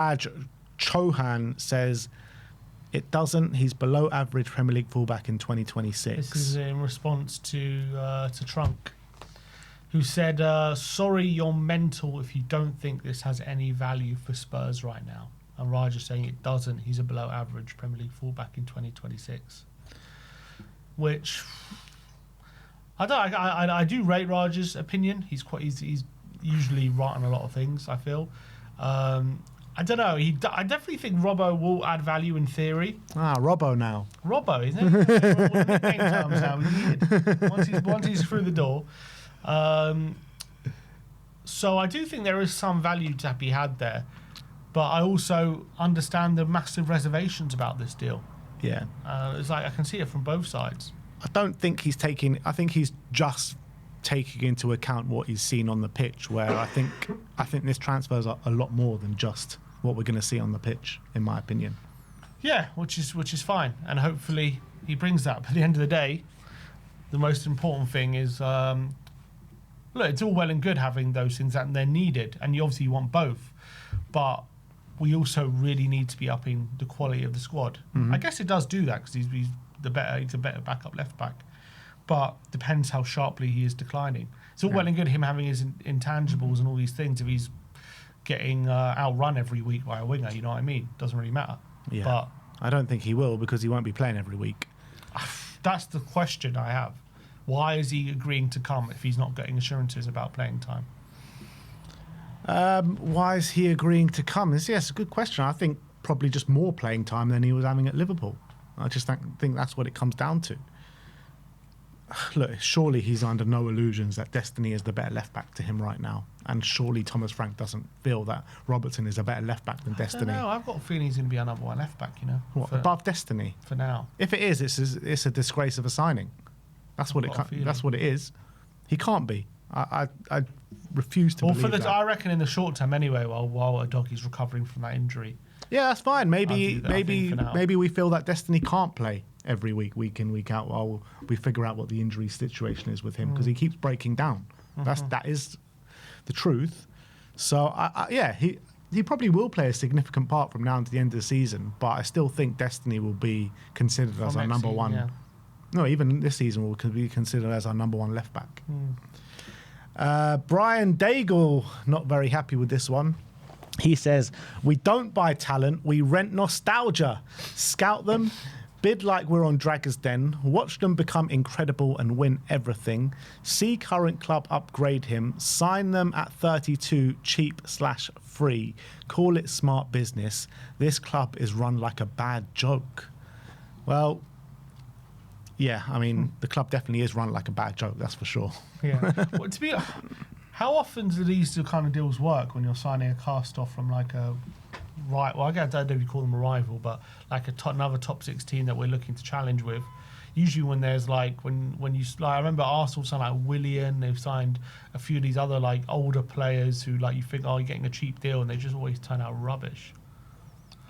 Raj Chauhan says it doesn't. He's below average Premier League fullback in 2026. This is in response to Trunk, who said, sorry, you're mental if you don't think this has any value for Spurs right now. And Raj is saying it doesn't. He's a below average Premier League fullback in 2026. Which I do rate Raj's opinion. He's usually right on a lot of things, I feel. I don't know. I definitely think Robbo will add value in theory. Robbo now. Robbo, isn't it? What nickname terms now we needed. Once he's through the door. So I do think there is some value to be had there, but I also understand the massive reservations about this deal. Yeah. It's like I can see it from both sides. I don't think he's taking. I think he's just taking into account what he's seen on the pitch. Where I think this transfer is a lot more than just what we're going to see on the pitch, in my opinion. Yeah, which is fine, and hopefully he brings that. But at the end of the day, the most important thing is, look, it's all well and good having those things and they're needed, and you obviously want both, but we also really need to be upping the quality of the squad. I guess it does do that because he's a better backup left back, but depends how sharply he is declining. It's all well and good him having his intangibles and all these things. If he's getting outrun every week by a winger, you know what I mean? Doesn't really matter. Yeah. But I don't think he will, because he won't be playing every week. That's the question I have. Why is he agreeing to come if he's not getting assurances about playing time? Why is he agreeing to come? Yes, it's a good question. I think probably just more playing time than he was having at Liverpool. I just think that's what it comes down to. Look, surely he's under no illusions that Destiny is the better left back to him right now, and surely Thomas Frank doesn't feel that Robertson is a better left back than Destiny. No, I've got a feeling he's going to be our number one left back. You know, what, above Destiny for now. If it is, it's a disgrace of a signing. That's what it is. He can't be. I refuse to believe that. I reckon in the short term anyway, while Udogi's recovering from that injury. Yeah, that's fine. Maybe we feel that Destiny can't play every week in, week out, while we figure out what the injury situation is with him, because he keeps breaking down. That is the truth. So he probably will play a significant part from now to the end of the season, but I still think Destiny will be considered as our number one. Yeah. No, even this season will be considered as our number one left back. Brian Daigle, not very happy with this one. He says, we don't buy talent, we rent nostalgia. Scout them, bid like we're on Dragon's Den, watch them become incredible and win everything. See current club upgrade him, sign them at 32 cheap/free. Call it smart business. This club is run like a bad joke. Well, yeah, I mean, the club definitely is run like a bad joke, that's for sure. Yeah. Well, how often do these kind of deals work when you're signing a cast off from like a well, I don't know if you call them a rival, but like another top 6 team that we're looking to challenge with. Usually when there's like when you I remember Arsenal signed like Willian, they've signed a few of these other like older players who like you think, oh, you're getting a cheap deal, and they just always turn out rubbish.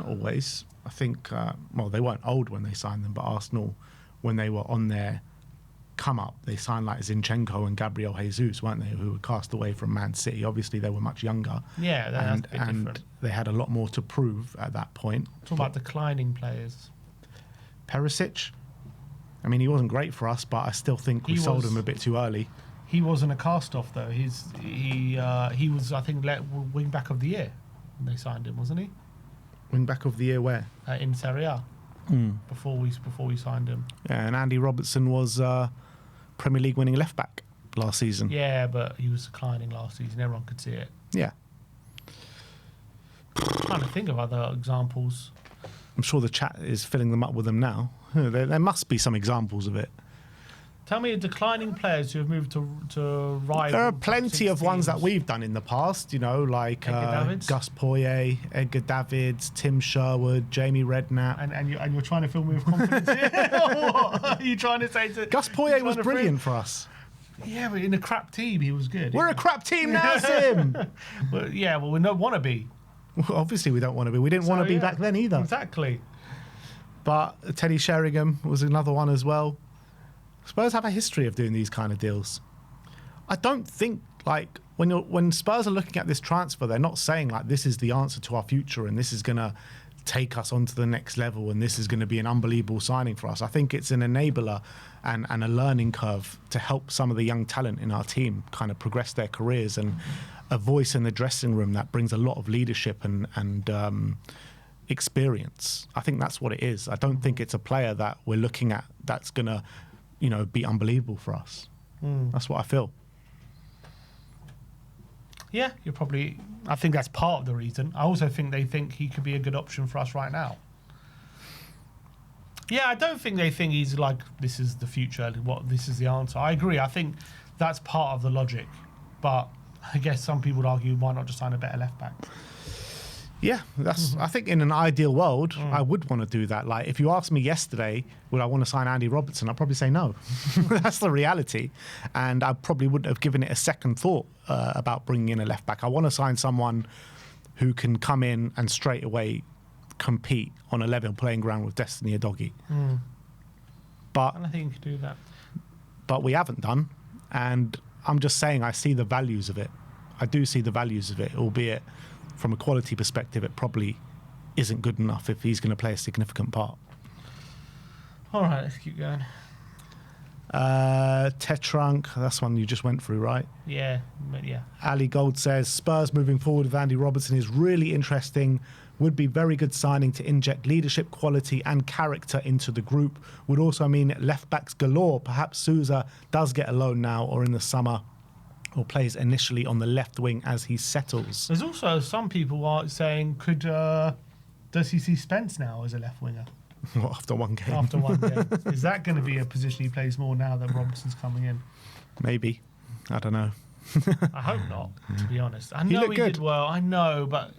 Not always. I think they weren't old when they signed them, but Arsenal, when they were on their come up, they signed like Zinchenko and Gabriel Jesus, weren't they, who were cast away from Man City. Obviously they were much younger, and different. They had a lot more to prove at that point. Talk about declining players. Perisic, I mean, he wasn't great for us, but I still think we sold him a bit too early. He wasn't a cast off though. He was, I think, wing back of the year when they signed him, wasn't he? Wing back of the year where? In Serie A. Before we signed him. Yeah, and Andy Robertson was Premier League winning left back last season. Yeah, but he was declining last season. Everyone could see it. Yeah. I'm trying to think of other examples. I'm sure the chat is filling them up with them now. There must be some examples of it. Tell me declining players who have moved to rival. There are plenty of ones that we've done in the past, you know, like Gus Poyet, Edgar Davids, Tim Sherwood, Jamie Redknapp. And you're trying to fill me with confidence here? Or what are you trying to say to... Gus Poyet was brilliant for us. Yeah, but in a crap team, he was good. We're a crap team now, Sim! Well, we don't want to be. Well, obviously we don't want to be. We didn't want to be back then either. Exactly. But Teddy Sheringham was another one as well. Spurs have a history of doing these kind of deals. I don't think like when Spurs are looking at this transfer, they're not saying like this is the answer to our future and this is gonna take us onto the next level and this is going to be an unbelievable signing for us. I think it's an enabler and a learning curve to help some of the young talent in our team kind of progress their careers, and a voice in the dressing room that brings a lot of leadership and experience. I think that's what it is. I don't think it's a player that we're looking at that's going to, be unbelievable for us. That's what I feel. Yeah, I think that's part of the reason. I also think they think he could be a good option for us right now. Yeah, I don't think they think he's like, this is the future, this is the answer. I agree. I think that's part of the logic. But I guess some people would argue, why not just sign a better left back? Yeah, that's. I think in an ideal world, I would want to do that. Like, if you asked me yesterday, would I want to sign Andy Robertson? I'd probably say no. That's the reality. And I probably wouldn't have given it a second thought about bringing in a left back. I want to sign someone who can come in and straight away compete on a level playing ground with Destiny Udogie. But And I think you could do that. But we haven't done. And I'm just saying I see the values of it. I do see the values of it, albeit from a quality perspective, it probably isn't good enough if he's going to play a significant part. All right, let's keep going. Tetrunk, that's one you just went through, right? Yeah. Ali Gold says, Spurs moving forward with Andy Robertson is really interesting. Would be very good signing to inject leadership quality and character into the group. Would also mean left backs galore. Perhaps Sousa does get a loan now or in the summer, or plays initially on the left wing as he settles. There's also some people are saying, does he see Spence now as a left winger? What, after one game? After one game. Is that going to be a position he plays more now that Robertson's coming in? Maybe. I don't know. I hope not, to be honest. I He know looked he good. did well, I know, but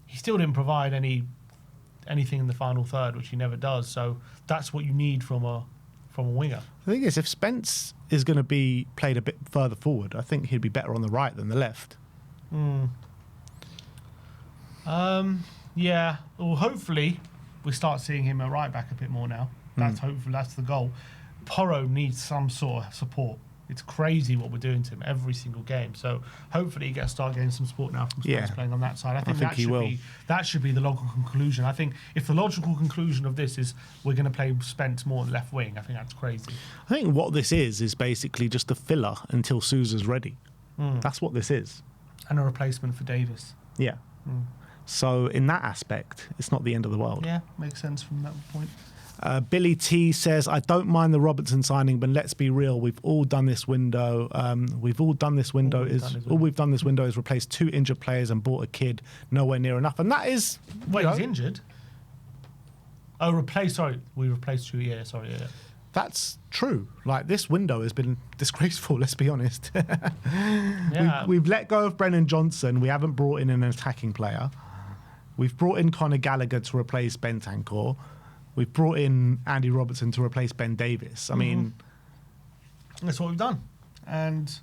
he still didn't provide anything in the final third, which he never does. So that's what you need from a winger. The thing is, if Spence is going to be played a bit further forward, I think he'd be better on the right than the left. Yeah. Well, hopefully we start seeing him at right back a bit more now. That's the goal. Porro needs some sort of support. It's crazy what we're doing to him every single game. So hopefully he start getting some support now from Spurs playing on that side. I think that should be the logical conclusion. I think if the logical conclusion of this is we're going to play Spence more on the left wing, I think that's crazy. I think what this is basically just a filler until Sousa's ready. That's what this is. And a replacement for Davis. Yeah. So in that aspect, it's not the end of the world. Yeah, makes sense from that point. Billy T says, I don't mind the Robertson signing, but let's be real. We've all done this window. All we've done this window is replace 2 injured players and bought a kid. Nowhere near enough. And that is... Wait, he's injured? Oh, we replaced 2. Yeah, sorry. Yeah. That's true. Like, this window has been disgraceful, let's be honest. Yeah. We've let go of Brennan Johnson. We haven't brought in an attacking player. We've brought in Conor Gallagher to replace Bentancur. We've brought in Andy Robertson to replace Ben Davis. I mean... That's what we've done. And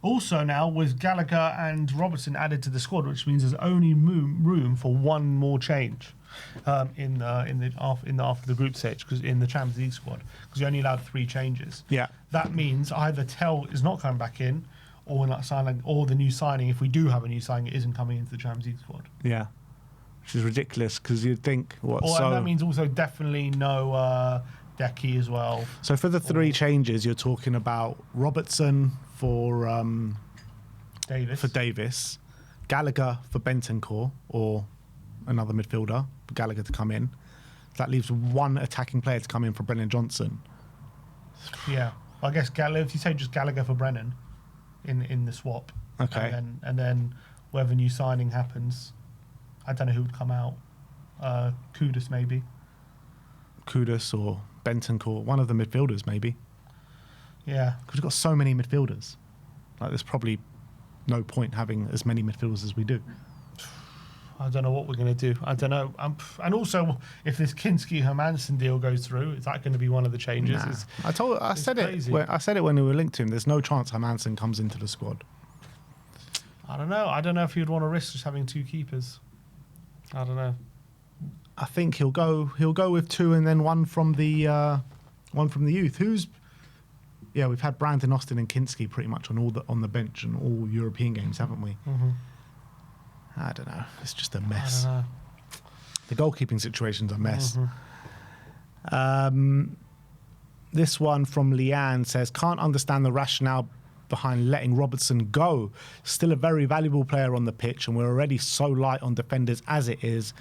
also now, with Gallagher and Robertson added to the squad, which means there's only room for one more change after the group stage, because in the Champions League squad, because you're only allowed 3 changes. Yeah. That means either Tell is not coming back in, or we're not signing, or the new signing, if we do have a new signing, it isn't coming into the Champions League squad. Yeah. Which is ridiculous, because you'd think... And that means also definitely no Decky as well. So for the 3 changes, you're talking about Robertson for Davis, Gallagher for Bentancur, or another midfielder for Gallagher to come in. That leaves 1 attacking player to come in for Brennan Johnson. Yeah. I guess if you say just Gallagher for Brennan in the swap. Okay. And then whatever new signing happens... I don't know who would come out. Kudus, maybe. Kudus or Bentancur, one of the midfielders, maybe. Yeah. Because we've got so many midfielders. Like, there's probably no point having as many midfielders as we do. I don't know what we're going to do. I don't know. And also, if this Kinski-Hermansen deal goes through, is that going to be one of the changes? Nah. I said it when we were linked to him. There's no chance Hermansen comes into the squad. I don't know. I don't know if you'd want to risk just having 2 keepers. I don't know. I think he'll go with 2 and then one from the youth. Yeah, we've had Brandon Austin and Kinski pretty much on the bench and all European games, haven't we? Mm-hmm. I don't know. It's just a I mess. don't know. The goalkeeping situation's a mess. Mm-hmm. This one from Leanne says, can't understand the rationale behind letting Robertson go. Still a very valuable player on the pitch, and we're already so light on defenders as it is.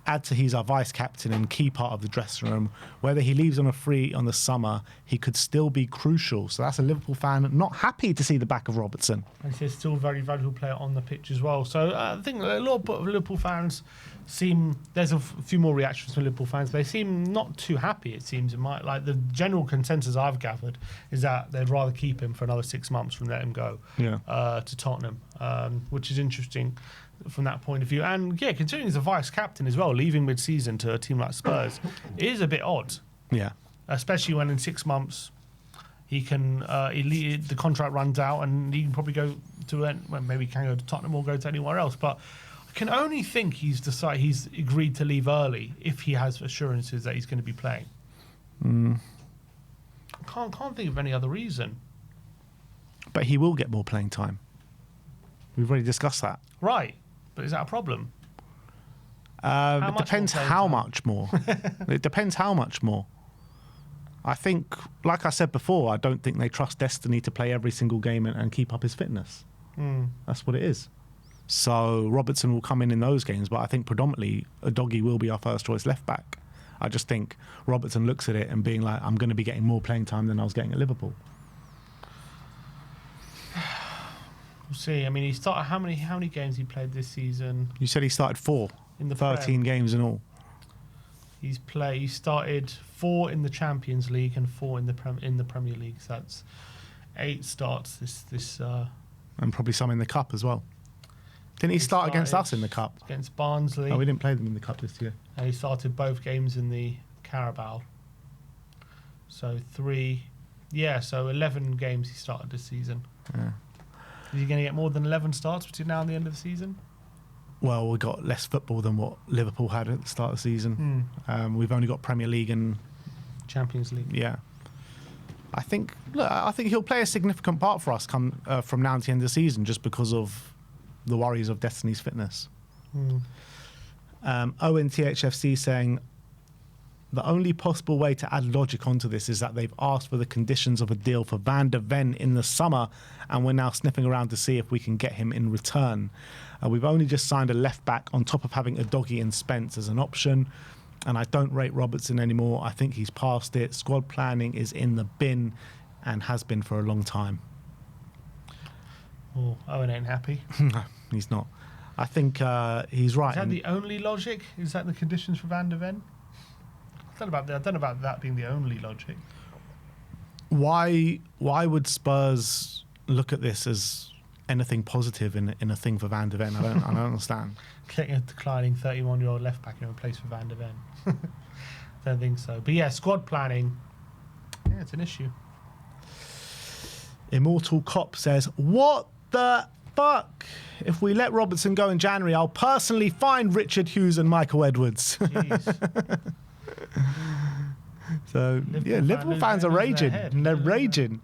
Add to he's our vice captain and key part of the dressing room. Whether he leaves on a free on the summer, he could still be crucial. So that's a Liverpool fan not happy to see the back of Robertson. And he's still a very valuable player on the pitch as well. So I think a lot of Liverpool fans seem, there's a few more reactions from Liverpool fans. They seem not too happy, it seems. Like the general consensus I've gathered is that they'd rather keep him for another 6 months than let him go to Tottenham, which is interesting from that point of view. And yeah, considering he's a vice captain as well, leaving mid-season to a team like Spurs is a bit odd. Yeah. Especially when in 6 months he can the contract runs out and he can probably go to well, maybe he can go to Tottenham or go to anywhere else. But I can only think he's agreed to leave early if he has assurances that he's going to be playing. I can't think of any other reason. But he will get more playing time. We've already discussed that. Right. But is that a problem? It depends how much more. It depends how much more. I think, like I said before, I don't think they trust Destiny to play every single game and keep up his fitness. That's what it is. So Robertson will come in those games, but I think predominantly Udogie will be our first choice left back. I just think Robertson looks at it and being like, I'm going to be getting more playing time than I was getting at Liverpool. We'll see. I mean, he started how many games he played this season? You said he started 4 in the 13 games in all. He started 4 in the Champions League and 4 in the Premier League. So that's 8 starts this and probably some in the cup as well. Didn't he start against us in the cup? Against Barnsley. Oh, we didn't play them in the cup this year. And he started both games in the Carabao. So 11 games he started this season. Yeah. Is he going to get more than 11 starts between now and the end of the season? Well, we got less football than what Liverpool had at the start of the season. We've only got Premier League and Champions League. Yeah. I think he'll play a significant part for us from now to the end of the season just because of the worries of Destiny's fitness. ONTHFC saying, the only possible way to add logic onto this is that they've asked for the conditions of a deal for Van der Ven in the summer, and we're now sniffing around to see if we can get him in return. We've only just signed a left back on top of having Udogie and Spence as an option, and I don't rate Robertson anymore. I think he's past it. Squad planning is in the bin and has been for a long time. Oh, Owen ain't happy. No, he's not. I think he's right. Is that the only logic? Is that the conditions for Van der Ven? I don't know about that being the only logic. Why would Spurs look at this as anything positive in a thing for Van der Ven? I don't understand. Getting a declining 31-year-old left back in place for Van der Ven. Don't think so. But yeah, squad planning. Yeah, it's an issue. Immortal Cop says, "What the fuck? If we let Robertson go in January, I'll personally find Richard Hughes and Michael Edwards." Jeez. So Liverpool fans are raging. They're raging.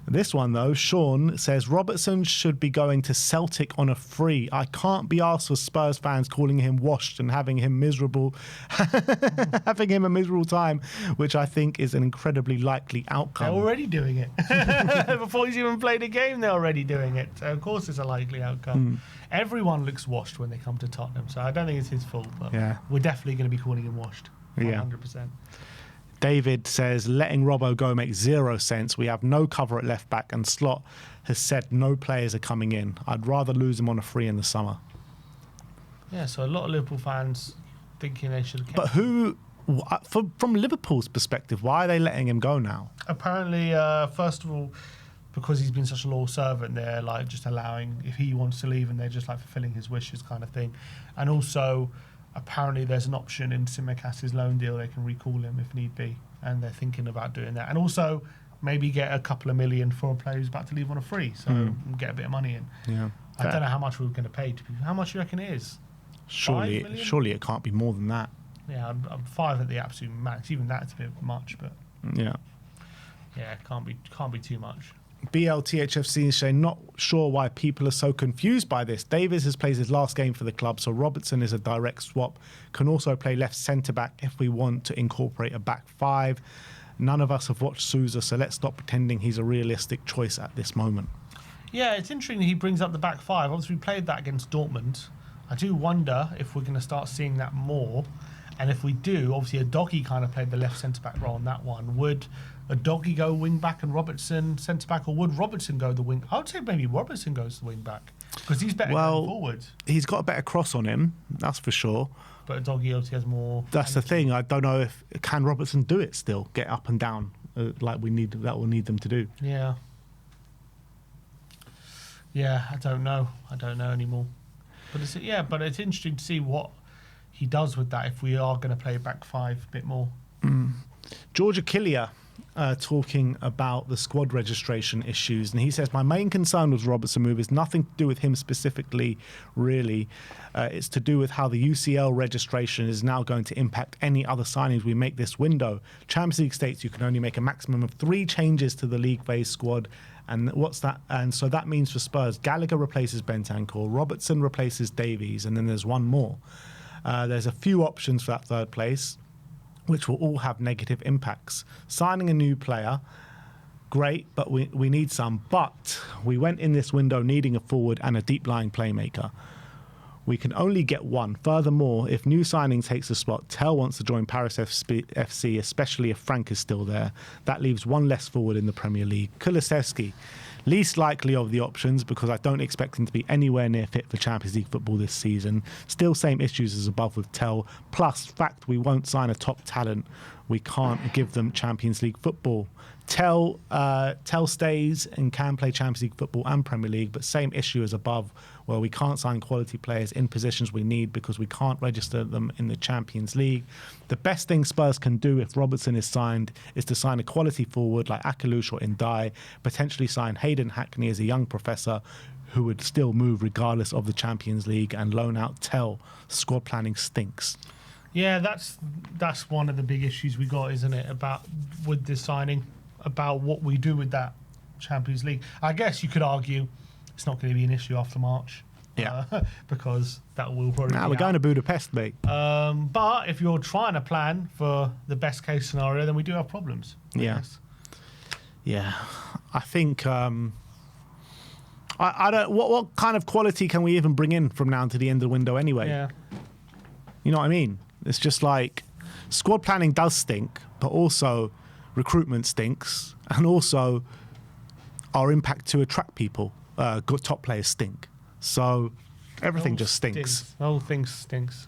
This one though, Sean says Robertson should be going to Celtic on a free. I can't be asked for Spurs fans calling him washed and having him miserable, having him a miserable time, which I think is an incredibly likely outcome. They're already doing it. Before he's even played a game, they're already doing it. So of course it's a likely outcome. Everyone looks washed when they come to Tottenham, so I don't think it's his fault, but we're definitely going to be calling him washed. 100%. David says, letting Robbo go makes 0 sense. We have no cover at left back, and Slot has said no players are coming in. I'd rather lose him on a free in the summer. Yeah, so a lot of Liverpool fans thinking they should have kept him. But from Liverpool's perspective, why are they letting him go now? Apparently, first of all, because he's been such a loyal servant, they're like just allowing, if he wants to leave, and they're just like fulfilling his wishes kind of thing. And also, apparently there's an option in Tsimikas' loan deal, they can recall him if need be, and they're thinking about doing that. And also maybe get a couple of million for a player who's about to leave on a free, so get a bit of money in. Yeah, I don't know how much we're going to pay to people. How much do you reckon it is? Surely it can't be more than that. Yeah, I'm 5 at the absolute max. Even that's a bit much, but yeah. Yeah, can't be too much. BLTHFC is saying, not sure why people are so confused by this. Davies has played his last game for the club, so Robertson is a direct swap. Can also play left centre-back if we want to incorporate a back five. None of us have watched Sousa, so let's stop pretending he's a realistic choice at this moment. Yeah, it's interesting he brings up the back five. Obviously, we played that against Dortmund. I do wonder if we're going to start seeing that more. And if we do, obviously, a Doggy kind of played the left centre-back role on that one. Would a Doggy go wing-back and Robertson centre-back, or would Robertson go the wing? I would say maybe Robertson goes the wing-back because he's better going forward. He's got a better cross on him, that's for sure. But a Doggy obviously has more... That's the thing. I don't know if... Can Robertson do it still? Get up and down like we'll need them to do. Yeah. Yeah, I don't know. I don't know anymore. But it's interesting to see what he does with that if we are going to play back five a bit more. George Achillia talking about the squad registration issues, and he says, my main concern with Robertson move is nothing to do with him specifically, really. It's to do with how the UCL registration is now going to impact any other signings we make this window. Champions League states you can only make a maximum of 3 changes to the league phase squad. And what's that? And so that means for Spurs, Gallagher replaces Bentancur, Robertson replaces Davies, and then there's one more. There's a few options for that third place, which will all have negative impacts. Signing a new player, great, but we need some. But we went in this window needing a forward and a deep-lying playmaker. We can only get one. Furthermore, if new signing takes a spot, Tell wants to join Paris FC, especially if Frank is still there. That leaves one less forward in the Premier League. Kulusevski, least likely of the options because I don't expect him to be anywhere near fit for Champions League football this season. Still same issues as above with Tell. Plus, fact we won't sign a top talent. We can't give them Champions League football. Tell stays and can play Champions League football and Premier League, but same issue as above, where we can't sign quality players in positions we need because we can't register them in the Champions League. The best thing Spurs can do if Robertson is signed is to sign a quality forward like Akalush or Ndai, potentially sign Hayden Hackney as a young professor who would still move regardless of the Champions League, and loan out Tell. Squad planning stinks. Yeah, that's one of the big issues we got, isn't it, with this signing, about what we do with that Champions League. I guess you could argue it's not going to be an issue after March. Yeah. Because that will probably be we're going to Budapest, mate. But if you're trying to plan for the best case scenario, then we do have problems. Yeah. Yes. Yeah. I think... I don't... What kind of quality can we even bring in from now to the end of the window anyway? Yeah. You know what I mean? It's just like... Squad planning does stink, but also... recruitment stinks, and also our impact to attract people. Good top players stink. So everything just stinks. The whole thing stinks.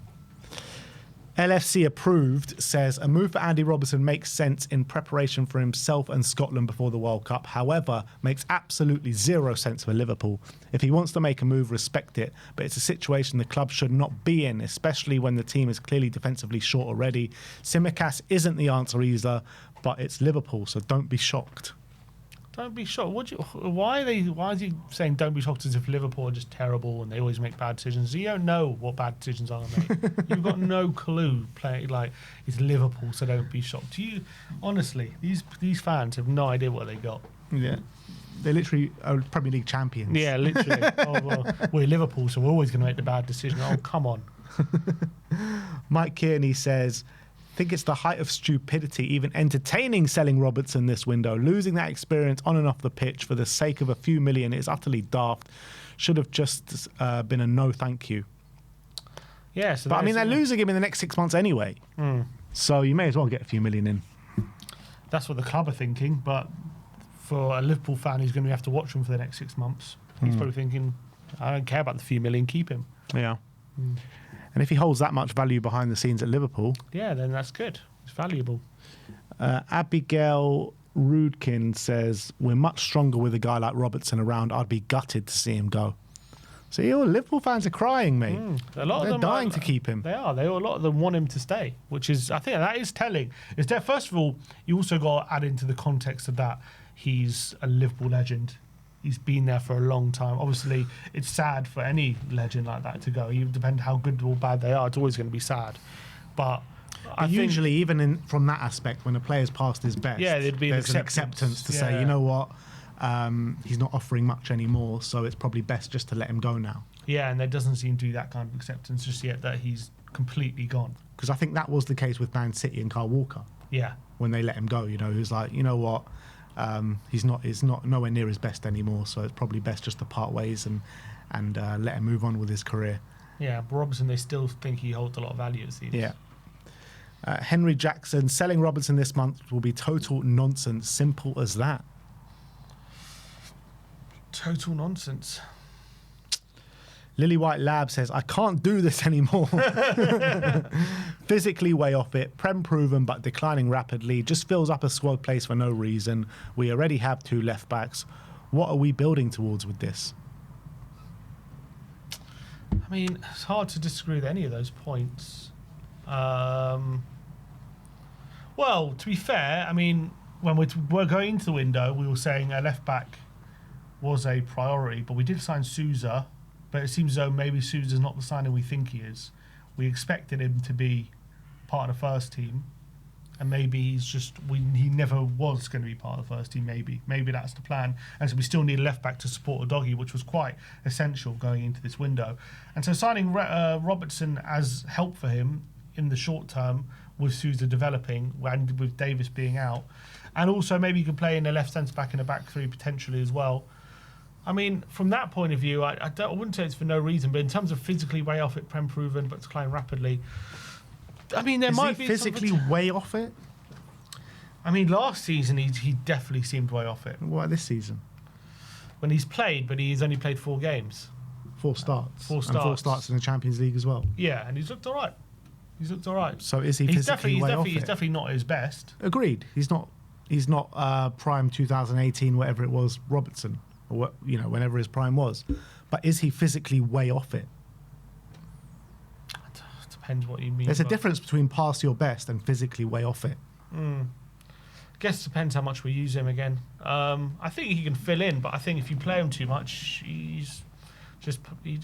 LFC approved says a move for Andy Robertson makes sense in preparation for himself and Scotland before the World Cup. However, makes absolutely zero sense for Liverpool. If he wants to make a move, respect it. But it's a situation the club should not be in, especially when the team is clearly defensively short already. Tsimikas isn't the answer either, but it's Liverpool, so don't be shocked. Don't be shocked. Why is he saying don't be shocked as if Liverpool are just terrible and they always make bad decisions? You don't know what bad decisions are, mate. You've got no clue. It's Liverpool, so don't be shocked. Honestly, these fans have no idea what they got. Yeah. They're literally Premier League champions. Yeah, literally. We're Liverpool, so we're always going to make the bad decision. Oh, come on. Mike Kearney says... think it's the height of stupidity even entertaining selling Robertson this window. Losing that experience on and off the pitch for the sake of a few million is utterly daft. Should have just been a no thank you. Yeah, but I mean, they're losing him in the next 6 months anyway. So you may as well get a few million in. That's what the club are thinking, but for a Liverpool fan who's going to have to watch him for the next 6 months, he's probably thinking, I don't care about the few million, keep him. Yeah. And if he holds that much value behind the scenes at Liverpool... yeah, then that's good. It's valuable. Abigail Rudkin says, we're much stronger with a guy like Robertson around. I'd be gutted to see him go. So Liverpool fans are crying, mate. A lot of them dying to keep him. They are. A lot of them want him to stay, which is, I think that is telling. Is that, first of all, you also got to add into the context of that, he's a Liverpool legend. He's been there for a long time. Obviously, it's sad for any legend like that to go. It depends how good or bad they are. It's always going to be sad. But But usually, even from that aspect, when a player's past his best, there'd be there's an acceptance to say, you know what, he's not offering much anymore, so it's probably best just to let him go now. Yeah, and there doesn't seem to be that kind of acceptance just yet that he's completely gone. Because I think that was the case with Man City and Kyle Walker. Yeah. When they let him go, he was like, you know what, he's not nowhere near his best anymore, so it's probably best just to part ways and let him move on with his career. Yeah, but Robertson, they still think he holds a lot of value, it seems. Yeah. Henry Jackson, selling Robertson this month will be total nonsense. Simple as that. Total nonsense. Lily White Lab says, I can't do this anymore. Physically way off it. Prem proven but declining rapidly. Just fills up a squad place for no reason. We already have 2 left backs. What are we building towards with this? I mean, it's hard to disagree with any of those points. Well, to be fair, I mean, when we're going into the window, we were saying a left back was a priority, but we did sign Sousa. But it seems as though maybe Sousa's not the signing we think he is. We expected him to be part of the first team, and maybe he never was going to be part of the first team. Maybe that's the plan. And so we still need a left back to support a doggy, which was quite essential going into this window. And so signing Robertson as help for him in the short term, with Sousa developing and with Davis being out, and also maybe you could play in a left centre back in a back three potentially as well. I mean, from that point of view, I wouldn't say it's for no reason, but in terms of physically way off it, Prem proven, but decline rapidly. I mean, there might be physically way off it. I mean, last season he definitely seemed way off it. What this season? When he's played, but he's only played 4 games. 4 starts. 4 starts. And 4 starts in the Champions League as well. Yeah, and he's looked all right. So is he physically way off it? He's definitely not at his best. Agreed. He's not prime 2018, whatever it was, Robertson. Or whenever his prime was, but is he physically way off it? Depends what you mean. There's a difference between past your best and physically way off it. I guess it depends how much we use him again. I think he can fill in, but I think if you play him too much, he just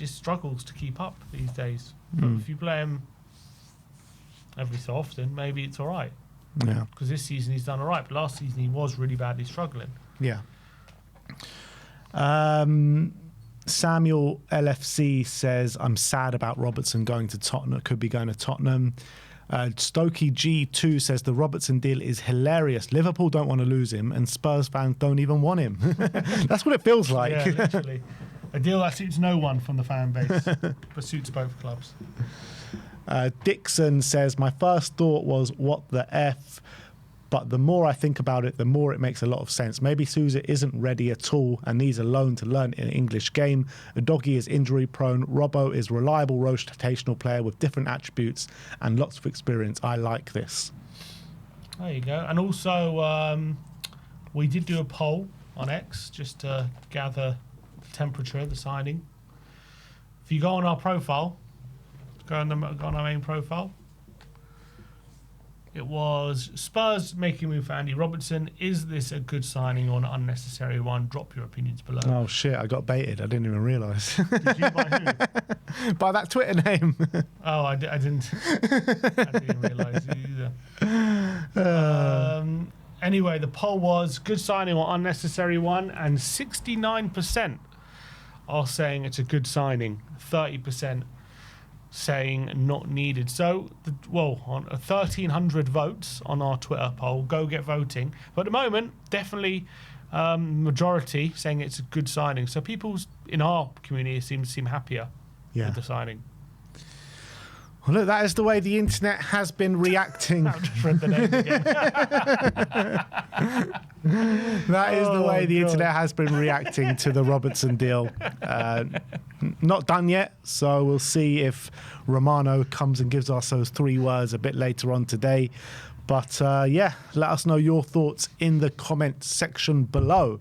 struggles to keep up these days. But if you play him every so often, maybe it's all right. Yeah. Because this season he's done all right, but last season he was really badly struggling. Yeah. Samuel LFC says, I'm sad about Robertson going to Tottenham. Could be going to Tottenham. Stokey G2 says the Robertson deal is hilarious. Liverpool don't want to lose him and Spurs fans don't even want him. That's what it feels like. Yeah, literally. A deal that suits no one from the fan base, but suits both clubs. Dixon says, my first thought was, what the F? But the more I think about it, the more it makes a lot of sense. Maybe Sousa isn't ready at all and needs a loan to learn an English game. Udogie is injury prone. Robbo is reliable rotational player with different attributes and lots of experience. I like this. There you go. And also, we did do a poll on X just to gather the temperature of the signing. If you go on our profile, go on our main profile, it was Spurs making a move for Andy Robertson. Is this a good signing or an unnecessary one? Drop your opinions below. Oh, shit. I got baited. I didn't even realise. Did you by who? By that Twitter name. Oh, I didn't realise either. Anyway, the poll was good signing or unnecessary one, and 69% are saying it's a good signing. 30% saying not needed. So, on 1,300 votes on our Twitter poll. Go get voting. But at the moment, definitely majority saying it's a good signing. So people in our community seem happier with the signing. Well, look, that is the way the internet has been reacting. I've just read the name again. That is the way the internet has been reacting to the Robertson deal. Not done yet, so we'll see if Romano comes and gives us those 3 words a bit later on today. But let us know your thoughts in the comment section below.